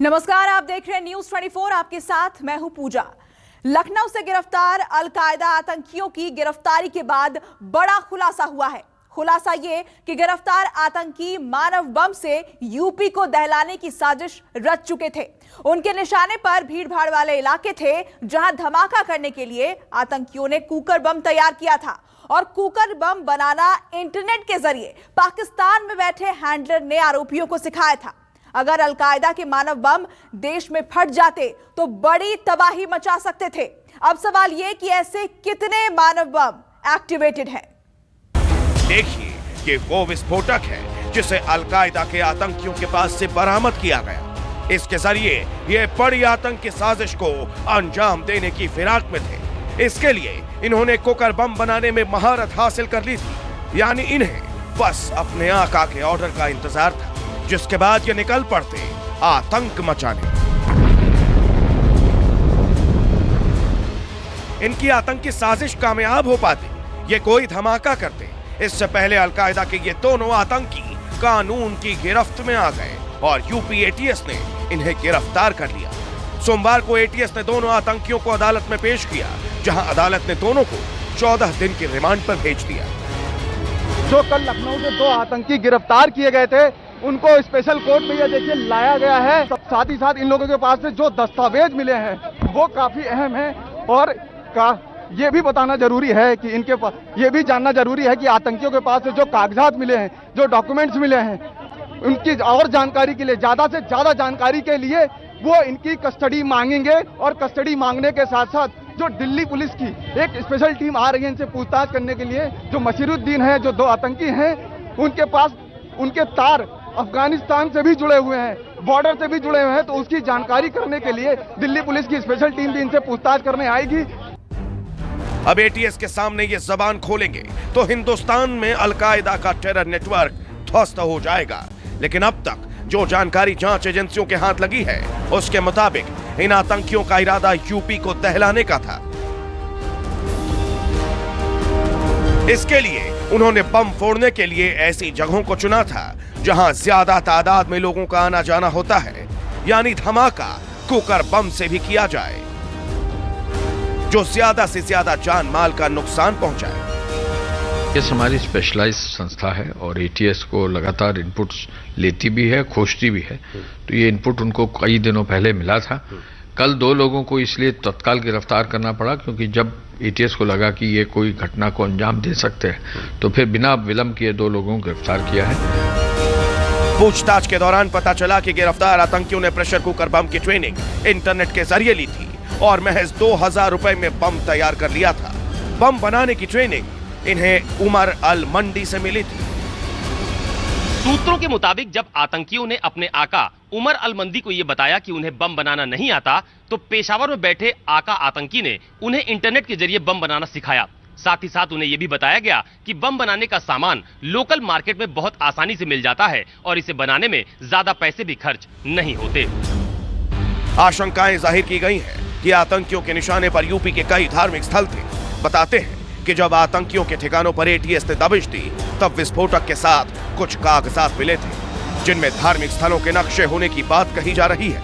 नमस्कार, आप देख रहे हैं न्यूज़ 24। आपके साथ मैं हूं पूजा। लखनऊ से गिरफ्तार अलकायदा आतंकियों की गिरफ्तारी के बाद बड़ा खुलासा हुआ है। खुलासा ये कि गिरफ्तार आतंकी मानव बम से यूपी को दहलाने की साजिश रच चुके थे। उनके निशाने पर भीड़-भाड़ वाले इलाके थे, जहां धमाका करने के लिए आतंकियों ने कुकर बम तैयार किया था और कुकर बम बनाना इंटरनेट के जरिए पाकिस्तान में बैठे हैंडलर ने आरोपियों को सिखाया था। अगर अलकायदा के मानव बम देश में फट जाते तो बड़ी तबाही मचा सकते थे। अब सवाल ये कि ऐसे कितने मानव बम एक्टिवेटेड हैं। देखिए, ये वो विस्फोटक है जिसे अलकायदा के आतंकियों के पास से बरामद किया गया। इसके जरिए ये बड़ी आतंकी साजिश को अंजाम देने की फिराक में थे। इसके लिए इन्होंने कुकर बम बनाने में महारत हासिल कर ली थी। यानी इन्हें बस अपने आका के ऑर्डर का इंतजार था, जिसके बाद ये निकल पड़ते आतंक मचाने। इनकी आतंकी साजिश कामयाब हो पाती, ये कोई धमाका करते। इससे पहले अलकायदा के ये दोनों आतंकी कानून की गिरफ्त में आ गए और यूपी एटीएस ने इन्हें गिरफ्तार कर लिया। सोमवार को एटीएस ने दोनों आतंकियों को अदालत में पेश किया, जहां अदालत ने दोनों को 14 दिन की रिमांड पर भेज दिया। जो कल लखनऊ से 2 आतंकी गिरफ्तार किए गए थे, उनको स्पेशल कोर्ट में ये देखिए लाया गया है। साथ ही साथ इन लोगों के पास से जो दस्तावेज मिले हैं वो काफी अहम है और ये भी बताना जरूरी है कि इनके पास ये भी जानना जरूरी है कि आतंकियों के पास से जो कागजात मिले हैं, जो डॉक्यूमेंट्स मिले हैं, उनकी और जानकारी के लिए, ज्यादा से ज्यादा जानकारी के लिए वो इनकी कस्टडी मांगेंगे। और कस्टडी मांगने के साथ साथ जो दिल्ली पुलिस की एक स्पेशल टीम आ रही है इनसे पूछताछ करने के लिए, जो मशीरुद्दीन है, जो 2 आतंकी हैं, उनके पास उनके तार अफगानिस्तान से भी जुड़े हुए हैं, बॉर्डर से भी जुड़े हुए हैं, तो उसकी जानकारी करने के लिए दिल्ली पुलिस की स्पेशल टीम भी इनसे पूछताछ करने आएगी। अब एटीएस के सामने ये जबान खोलेंगे तो हिंदुस्तान में अलकायदा का टेरर नेटवर्क ध्वस्त हो जाएगा। लेकिन अब तक जो जानकारी जांच एजेंसियों के हाथ लगी है, उसके मुताबिक इन आतंकियों का इरादा यूपी को दहलाने का था। इसके लिए उन्होंने बम फोड़ने के लिए ऐसी जगहों को चुना था जहां ज्यादा तादाद में लोगों का आना जाना होता है, यानी धमाका कुकर बम से भी किया जाए जो ज्यादा से ज्यादा जान माल का नुकसान पहुंचाए। यह हमारी स्पेशलाइज्ड संस्था है और एटीएस को लगातार इनपुट्स लेती भी है, खोजती भी है। तो ये इनपुट उनको कई दिनों पहले मिला था। कल 2 लोगों को इसलिए तत्काल गिरफ्तार करना पड़ा क्योंकि जब एटीएस को लगा कि ये कोई घटना को अंजाम दे सकते हैं, तो फिर बिना विलंब किए 2 लोगों को गिरफ्तार किया है। पूछताछ के दौरान पता चला कि गिरफ्तार आतंकियों ने प्रेशर कुकर बम की ट्रेनिंग इंटरनेट के जरिए ली थी और महज 2000 रुपए में बम तैयार कर लिया था। बम बनाने की ट्रेनिंग इन्हें उमर अल मंडी से मिली थी। सूत्रों के मुताबिक जब आतंकियों ने अपने आका उमर अल मंदी को यह बताया कि उन्हें बम बनाना नहीं आता, तो पेशावर में बैठे आका आतंकी ने उन्हें इंटरनेट के जरिए बम बनाना सिखाया। साथ ही साथ उन्हें यह भी बताया गया कि बम बनाने का सामान लोकल मार्केट में बहुत आसानी से मिल जाता है और इसे बनाने में ज्यादा पैसे भी खर्च नहीं होते। आशंकाएं जाहिर की गई हैं कि आतंकियों के निशाने पर यूपी के कई धार्मिक स्थल थे। बताते हैं कि जब आतंकियों के ठिकानों पर एटीएस ने दबिश दी, तब विस्फोटक के साथ कुछ कागजात मिले थे जिनमें धार्मिक स्थलों के नक्शे होने की बात कही जा रही है,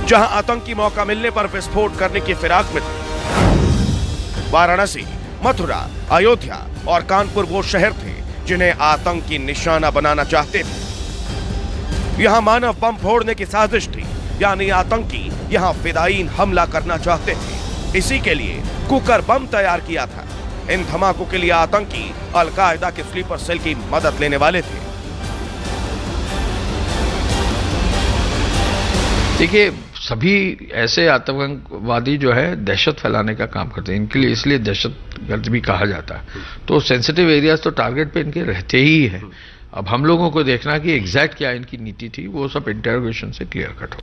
जहां आतंकी मौका मिलने पर विस्फोट करने की फिराक में थे। वाराणसी, मथुरा, अयोध्या और कानपुर वो शहर थे जिन्हें आतंकी निशाना बनाना चाहते थे। यहां मानव बम फोड़ने की साजिश थी, यानी आतंकी यहां फिदायीन हमला करना चाहते थे। इसी के लिए कुकर बम तैयार किया था। इन धमाकों के लिए आतंकी अलकायदा के स्लीपर सेल की मदद लेने वाले थे। देखिए, सभी ऐसे आतंकवादी जो है दहशत फैलाने का काम करते हैं। इनके लिए इसलिए दहशतगर्द भी कहा जाता है। तो सेंसिटिव एरियाज तो टारगेट पे इनके रहते ही है। अब हम लोगों को देखना कि एग्जैक्ट क्या इनकी नीति थी, वो सब इंटरोगेशन से क्लियर कट हो।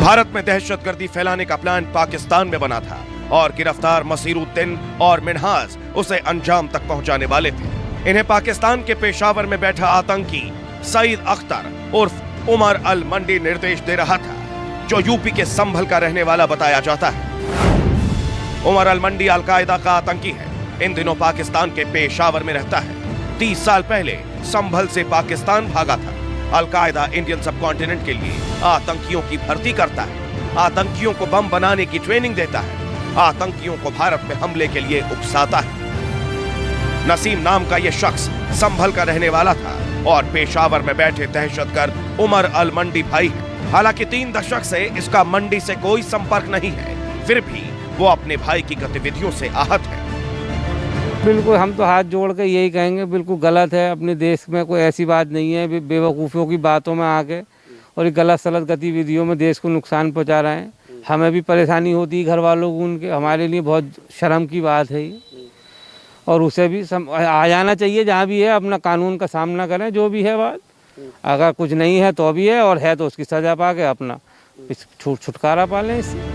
भारत में दहशतगर्दी फैलाने का प्लान पाकिस्तान में बना था और गिरफ्तार मसीरुद्दीन और मिन्हाज उसे अंजाम तक पहुंचाने वाले थे। इन्हें पाकिस्तान के पेशावर में बैठा आतंकी सईद अख्तर उर्फ उमर अल मंडी निर्देश दे रहा था, जो यूपी के संभल का रहने वाला बताया जाता है। उमर अल मंडी अलकायदा का आतंकी है। इन दिनों पाकिस्तान के पेशावर में रहता है। 30 साल पहले संभल से पाकिस्तान भागा था। अलकायदा इंडियन सबकॉन्टिनेंट के लिए आतंकियों की भर्ती करता है, आतंकियों को बम बनाने की ट्रेनिंग देता है, आतंकियों को भारत में हमले के लिए उकसाता है। नसीम नाम का यह शख्स संभल का रहने वाला था और पेशावर में बैठे दहशतगर्द उमर अल मंडी भाई है। हालांकि 3 दशक से इसका मंडी से कोई संपर्क नहीं है, फिर भी वो अपने भाई की गतिविधियों से आहत है। बिल्कुल, हम तो हाथ जोड़ के यही कहेंगे, बिल्कुल गलत है। अपने देश में कोई ऐसी बात नहीं है, बेवकूफ़ों की बातों में आके और गलत सलत गतिविधियों में देश को नुकसान पहुंचा रहे हैं। हमें भी परेशानी होती है, घर वालों को उनके, हमारे लिए बहुत शर्म की बात है ये। और उसे भी आ जाना चाहिए, जहाँ भी है अपना कानून का सामना करें, जो भी है बात। अगर कुछ नहीं है तो भी है, और है तो उसकी सजा पा के अपना छुटकारा पा लें इससे।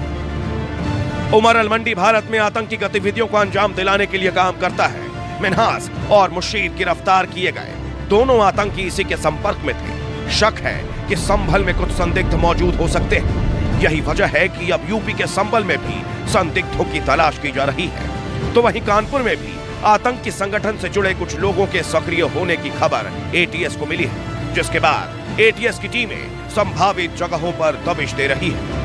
उमर अल मंडी भारत में आतंकी गतिविधियों को अंजाम दिलाने के लिए काम करता है। मिन्हास और मुशीर गिरफ्तार किए गए, दोनों आतंकी इसी के संपर्क में थे। शक है कि संभल में कुछ संदिग्ध मौजूद हो सकते हैं। यही वजह है कि अब यूपी के संभल में भी संदिग्धों की तलाश की जा रही है। तो वहीं कानपुर में भी आतंकी संगठन से जुड़े कुछ लोगों के सक्रिय होने की खबर एटीएस को मिली है, जिसके बाद एटीएस की टीमें संभावित जगहों पर दबिश दे रही है।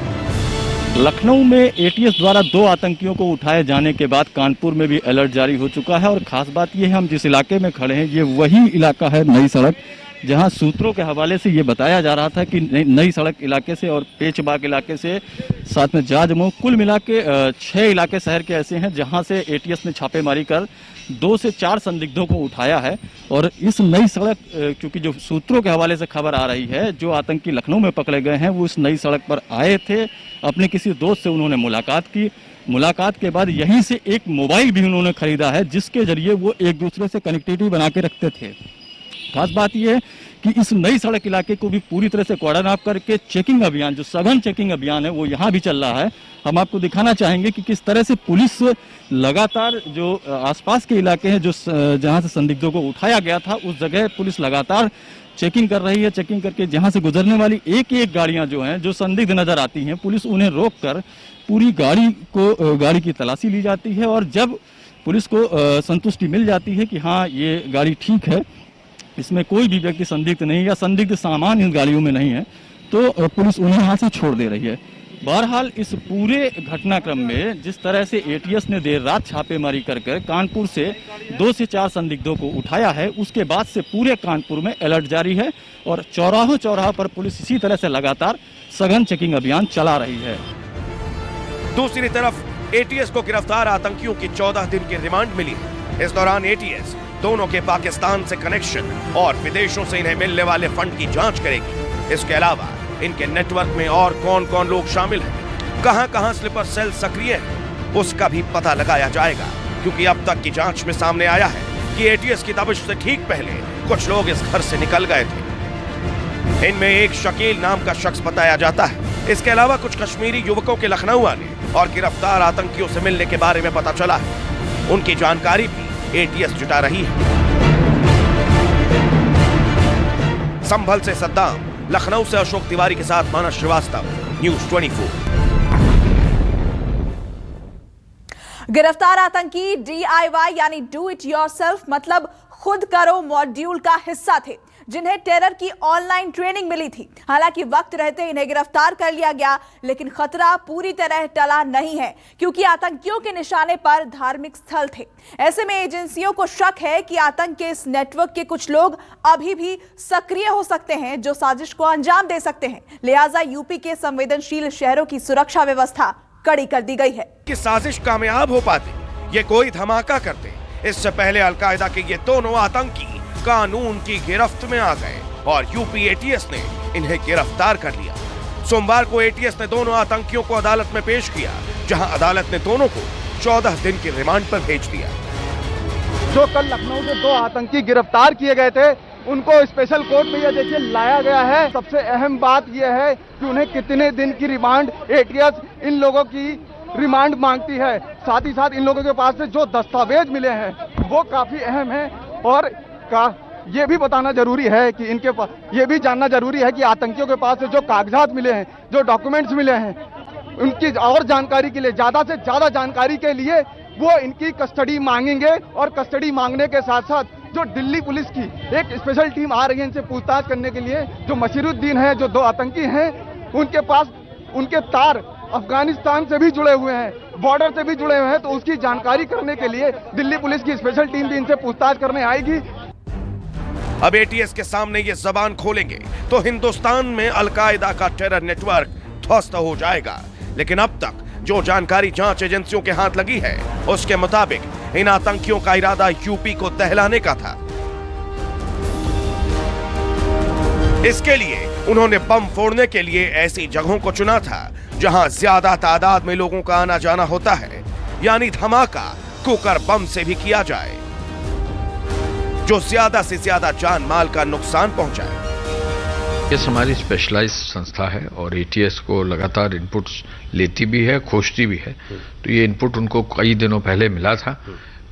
लखनऊ में एटीएस द्वारा 2 आतंकियों को उठाए जाने के बाद कानपुर में भी अलर्ट जारी हो चुका है। और खास बात यह है, हम जिस इलाके में खड़े हैं ये वही इलाका है, नई सड़क, जहां सूत्रों के हवाले से ये बताया जा रहा था कि नई सड़क इलाके से और पेचबाग इलाके से, साथ में जाजमऊ, कुल मिला के 6 इलाके शहर के ऐसे हैं जहां से एटीएस ने छापेमारी कर 2 से 4 संदिग्धों को उठाया है। और इस नई सड़क, क्योंकि जो सूत्रों के हवाले से खबर आ रही है, जो आतंकी लखनऊ में पकड़े गए हैं वो इस नई सड़क पर आए थे, अपने किसी दोस्त से उन्होंने मुलाकात की। मुलाकात के बाद यहीं से एक मोबाइल भी उन्होंने खरीदा है, जिसके जरिए वो एक दूसरे से कनेक्टिविटी बना के रखते थे। खास बात यह है कि इस नई सड़क इलाके को भी पूरी तरह से कॉर्डन ऑफ करके चेकिंग अभियान, जो सघन चेकिंग अभियान है, वो यहाँ भी चल रहा है। हम आपको दिखाना चाहेंगे कि किस तरह से पुलिस लगातार जो आसपास के इलाके हैं, जो जहाँ से संदिग्धों को उठाया गया था, उस जगह पुलिस लगातार चेकिंग कर रही है। चेकिंग करके जहाँ से गुजरने वाली एक गाड़ियाँ जो हैं, जो संदिग्ध नजर आती हैं, पुलिस उन्हें रोक कर पूरी गाड़ी की तलाशी ली जाती है। और जब पुलिस को संतुष्टि मिल जाती है कि हाँ ये गाड़ी ठीक है, इसमें कोई भी व्यक्ति संदिग्ध नहीं या संदिग्ध सामान इन गाड़ियों में नहीं है, तो पुलिस उन्हें यहाँ से छोड़ दे रही है। बहरहाल इस पूरे घटनाक्रम में जिस तरह से एटीएस ने देर रात छापेमारी कर कानपुर से 2 से 4 संदिग्धों को उठाया है, उसके बाद से पूरे कानपुर में अलर्ट जारी है और चौराहा पर पुलिस इसी तरह से लगातार सघन चेकिंग अभियान चला रही है। दूसरी तरफ एटीएस को गिरफ्तार आतंकियों की 14 दिन की रिमांड मिली है। इस दौरान एटीएस दोनों के पाकिस्तान से कनेक्शन और विदेशों से इन्हें मिलने वाले फंड की जांच करेगी। इसके अलावा इनके नेटवर्क में और कौन-कौन लोग शामिल हैं, कहां-कहां स्लीपर सेल सक्रिय हैं, उसका भी पता लगाया जाएगा। क्योंकि अब तक की जांच में सामने आया है कि एटीएस की दबिश से ठीक पहले कुछ लोग इस घर से निकल गए थे। इनमें एक शकील नाम का शख्स बताया जाता है। इसके अलावा कुछ कश्मीरी युवकों के लखनऊ आने और गिरफ्तार आतंकियों से मिलने के बारे में पता चला है। उनकी जानकारी भी एटीएस जुटा रही है। संभल से सद्दाम, लखनऊ से अशोक तिवारी के साथ मानस श्रीवास्तव, न्यूज़ 24। गिरफ्तार आतंकी DIY यानी डू इट योरसेल्फ मतलब खुद करो मॉड्यूल का हिस्सा थे, जिन्हें टेरर की ऑनलाइन ट्रेनिंग मिली थी। हालांकि वक्त रहते इन्हें गिरफ्तार कर लिया गया, लेकिन खतरा पूरी तरह टला नहीं है, क्योंकि आतंकियों के निशाने पर धार्मिक स्थल थे। ऐसे में एजेंसियों को शक है कि आतंक के इस नेटवर्क के कुछ लोग अभी भी सक्रिय हो सकते हैं, जो साजिश को अंजाम दे सकते हैं। लिहाजा यूपी के संवेदनशील शहरों की सुरक्षा व्यवस्था कड़ी कर दी गई है। कि साजिश कामयाब हो पाती, ये कोई धमाका करते, इससे पहले अलकायदा के ये दोनों आतंकी कानून की गिरफ्त में आ गए और यूपी एटीएस ने इन्हें गिरफ्तार कर लिया। सोमवार को एटीएस ने दोनों आतंकियों को अदालत में पेश किया, जहां अदालत ने दोनों को 14 दिन की रिमांड पर भेज दिया। जो कल लखनऊ से 2 आतंकी गिरफ्तार किए गए थे, उनको स्पेशल कोर्ट में यह देखिए लाया गया है। सबसे अहम बात यह है कि उन्हें कितने दिन की रिमांड एटीएस इन लोगों की रिमांड मांगती है। साथ ही साथ इन लोगों के पास से जो दस्तावेज मिले हैं वो काफी अहम है। और ये भी बताना जरूरी है कि इनके पास, ये भी जानना जरूरी है कि आतंकियों के पास से जो कागजात मिले हैं, जो डॉक्यूमेंट्स मिले हैं, उनकी और जानकारी के लिए, ज्यादा से ज्यादा जानकारी के लिए वो इनकी कस्टडी मांगेंगे। और कस्टडी मांगने के साथ साथ जो दिल्ली पुलिस की एक स्पेशल टीम आ रही है इनसे पूछताछ करने के लिए। जो मशीरुद्दीन है, जो 2 आतंकी हैं, उनके पास उनके तार अफगानिस्तान से भी जुड़े हुए हैं, बॉर्डर से भी जुड़े हुए हैं, तो उसकी जानकारी करने के लिए दिल्ली पुलिस की स्पेशल टीम भी इनसे पूछताछ करने आएगी। अब एटीएस के सामने ये जबान खोलेंगे तो हिंदुस्तान में अलकायदा का टेरर नेटवर्क ध्वस्त हो जाएगा। लेकिन अब तक जो जानकारी जांच एजेंसियों के हाथ लगी है, उसके मुताबिक इन आतंकियों का इरादा यूपी को दहलाने का था। इसके लिए उन्होंने बम फोड़ने के लिए ऐसी जगहों को चुना था जहां ज्यादा तादाद में लोगों का आना जाना होता है, यानी धमाका कुकर बम से भी किया जाए जो ज्यादा से ज्यादा जान माल का नुकसान पहुंचाए। ये हमारी स्पेशलाइज्ड संस्था है और एटीएस को लगातार इनपुट्स लेती भी है, खोजती भी है। तो ये इनपुट उनको कई दिनों पहले मिला था।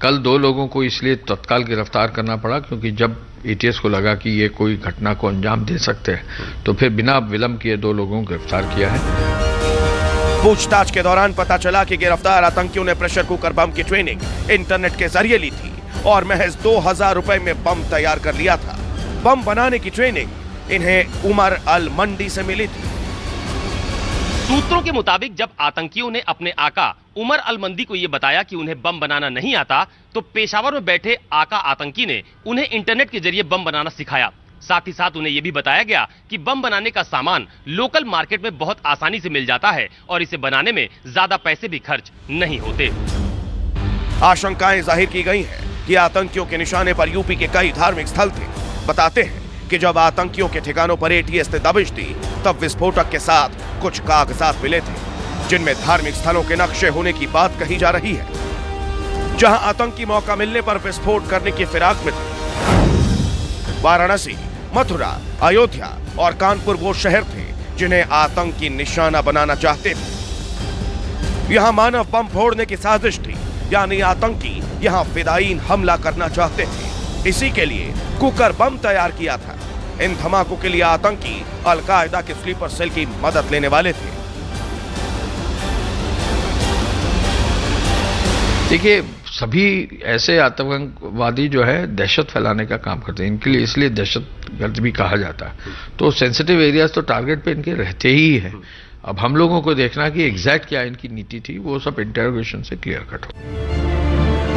कल 2 लोगों को इसलिए तत्काल गिरफ्तार करना पड़ा क्योंकि जब एटीएस को लगा कि ये कोई घटना को अंजाम दे सकते हैं तो फिर बिना विलंब किए 2 लोगों को गिरफ्तार किया है। पूछताछ के दौरान पता चला कि गिरफ्तार आतंकियों ने प्रेशर कुकर बम की ट्रेनिंग इंटरनेट के जरिए ली थी और महज 2000 रुपए में बम तैयार कर लिया था। बम बनाने की ट्रेनिंग इन्हें उमर अल मंडी से मिली थी। सूत्रों के मुताबिक जब आतंकियों ने अपने आका उमर अल मंदी को यह बताया कि उन्हें बम बनाना नहीं आता, तो पेशावर में बैठे आका आतंकी ने उन्हें इंटरनेट के जरिए बम बनाना सिखाया। साथ ही साथ उन्हें यह भी बताया गया कि बम बनाने का सामान लोकल मार्केट में बहुत आसानी से मिल जाता है और इसे बनाने में ज्यादा पैसे भी खर्च नहीं होते। आशंकाएं जाहिर की गई हैं कि आतंकियों के निशाने पर यूपी के कई धार्मिक स्थल थे। बताते हैं कि जब आतंकियों के ठिकानों पर एटीएस ने दबिश दी, तब विस्फोटक के साथ कुछ कागजात मिले थे जिनमें धार्मिक स्थलों के नक्शे होने की बात कही जा रही है, जहां आतंकी मौका मिलने पर विस्फोट करने की फिराक में थे। वाराणसी, मथुरा, अयोध्या और कानपुर वो शहर थे जिन्हें आतंकी निशाना बनाना चाहते थे। यहां मानव बम फोड़ने की साजिश थी, यानी आतंकी यहां फिदायीन हमला करना चाहते थे। इसी के लिए कुकर बम तैयार किया था। इन धमाकों के लिए आतंकी अलकायदा के स्लीपर सेल की मदद लेने वाले थे। देखिए, सभी ऐसे आतंकवादी जो है दहशत फैलाने का काम करते हैं, इनके लिए इसलिए दहशतगर्द भी कहा जाता है। तो सेंसिटिव एरियाज तो टारगेट पे इनके रहते ही है। अब हम लोगों को देखना कि एग्जैक्ट क्या इनकी नीति थी, वो सब इंटरोगेशन से क्लियर कट हो।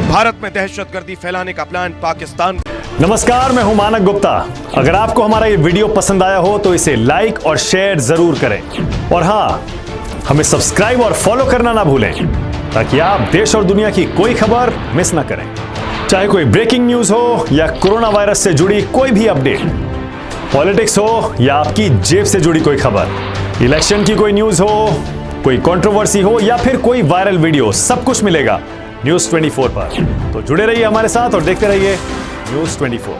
भारत में दहशतगर्दी फैलाने का प्लान पाकिस्तान। नमस्कार, मैं हूं मानक गुप्ता। अगर आपको हमारा ये वीडियो पसंद आया हो तो इसे लाइक और शेयर जरूर करें और हाँ, हमें सब्सक्राइब और फॉलो करना ना भूलें ताकि आप देश और दुनिया की कोई खबर मिस ना करें। चाहे कोई ब्रेकिंग न्यूज हो या कोरोना वायरस से जुड़ी कोई भी अपडेट, पॉलिटिक्स हो या आपकी जेब से जुड़ी कोई खबर, इलेक्शन की कोई न्यूज हो, कोई कंट्रोवर्सी हो या फिर कोई वायरल वीडियो, सब कुछ मिलेगा न्यूज़ 24 पर। तो जुड़े रहिए हमारे साथ और देखते रहिए न्यूज़ 24।